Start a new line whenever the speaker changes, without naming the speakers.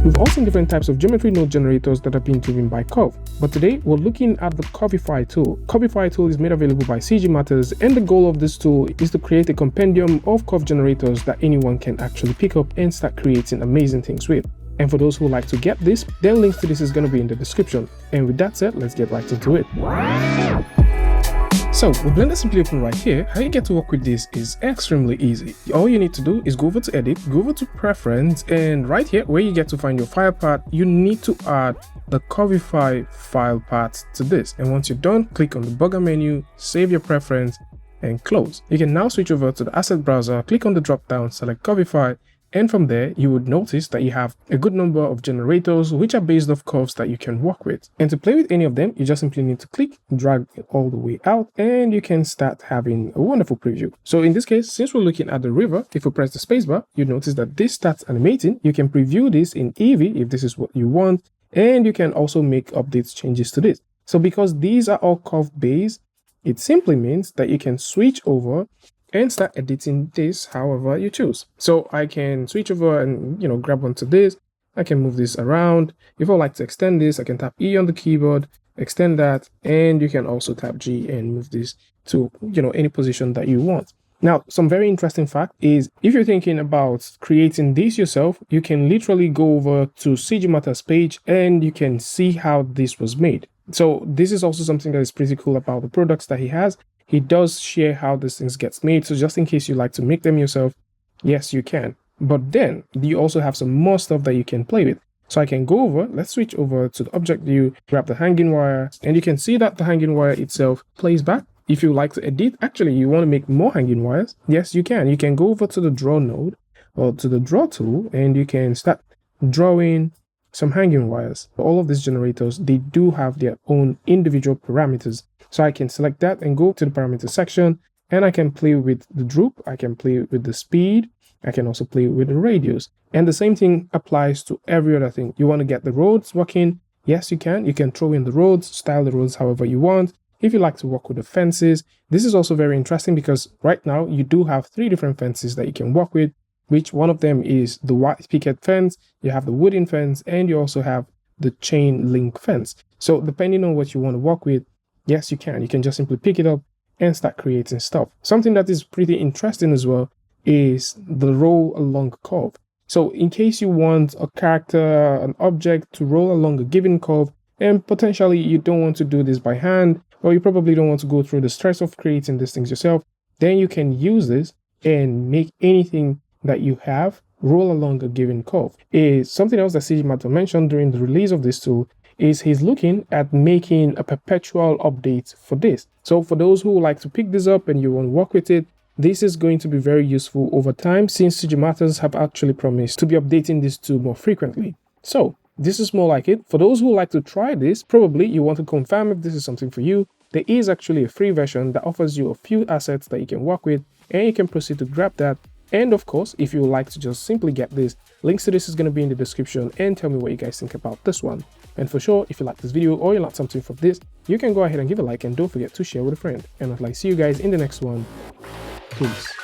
We've all seen different types of geometry node generators that are being driven by Curve, but today we're looking at the Curvify tool. Curvify tool is made available by CG Matters, and the goal of this tool is to create a compendium of curve generators that anyone can actually pick up and start creating amazing things with. And for those who like to get this, then links to this is going to be in the description. And with that said, let's get right into it. So with Blender simply open right here, how you get to work with this is extremely easy. All you need to do is go over to edit, go over to preference, and right here where you get to find your file path, you need to add the Curvify file path to this. And once you're done, click on the burger menu, save your preference, and close. You can now switch over to the asset browser, click on the drop down, select Curvify, and from there you would notice that you have a good number of generators which are based off curves that you can work with. And to play with any of them, you just simply need to click, drag it all the way out, and you can start having a wonderful preview. So in this case, since we're looking at the river, if we press the spacebar, you notice that this starts animating. You can preview this in Eevee if this is what you want, and you can also make updates, changes to this. So because these are all curve based, it simply means that you can switch over and start editing this however you choose. So I can switch over and grab onto this. I can move this around. If I like to extend this, I can tap E on the keyboard, extend that, and you can also tap G and move this to any position that you want. Now, some very interesting fact is if you're thinking about creating this yourself, you can literally go over to CG Matters page and you can see how this was made. So this is also something that is pretty cool about the products that he has. He does share how these things gets made, so just in case you like to make them yourself, yes, you can. But then you also have some more stuff that you can play with. So I can go over, let's switch over to the object view, grab the hanging wire, and you can see that the hanging wire itself plays back. If you like to edit, actually you want to make more hanging wires, yes, you can. You can go over to the draw node or to the draw tool, and you can start drawing some hanging wires. All of these generators, they do have their own individual parameters. So I can select that and go to the parameter section, and I can play with the droop, I can play with the speed, I can also play with the radius. And the same thing applies to every other thing. You want to get the roads working, yes you can. You can throw in the roads, style the roads however you want. If you like to work with the fences, this is also very interesting because right now you do have 3 different fences that you can work with, which one of them is the white picket fence, you have the wooden fence, and you also have the chain link fence. So depending on what you want to work with, yes, you can. You can just simply pick it up and start creating stuff. Something that is pretty interesting as well is the roll along curve. So in case you want a character, an object to roll along a given curve, and potentially you don't want to do this by hand, or you probably don't want to go through the stress of creating these things yourself, then you can use this and make anything that you have roll along a given curve. Something else that CG Matters mentioned during the release of this tool is he's looking at making a perpetual update for this. So for those who like to pick this up and you want to work with it, this is going to be very useful over time since CG Matters have actually promised to be updating this tool more frequently. So this is more like it. For those who like to try this, probably you want to confirm if this is something for you. There is actually a free version that offers you a few assets that you can work with, and you can proceed to grab that. And of course, if you would like to just simply get this, links to this is going to be in the description, and tell me what you guys think about this one. And for sure, if you like this video or you like something from this, you can go ahead and give a like, and don't forget to share with a friend. And I'd like to see you guys in the next one. Peace.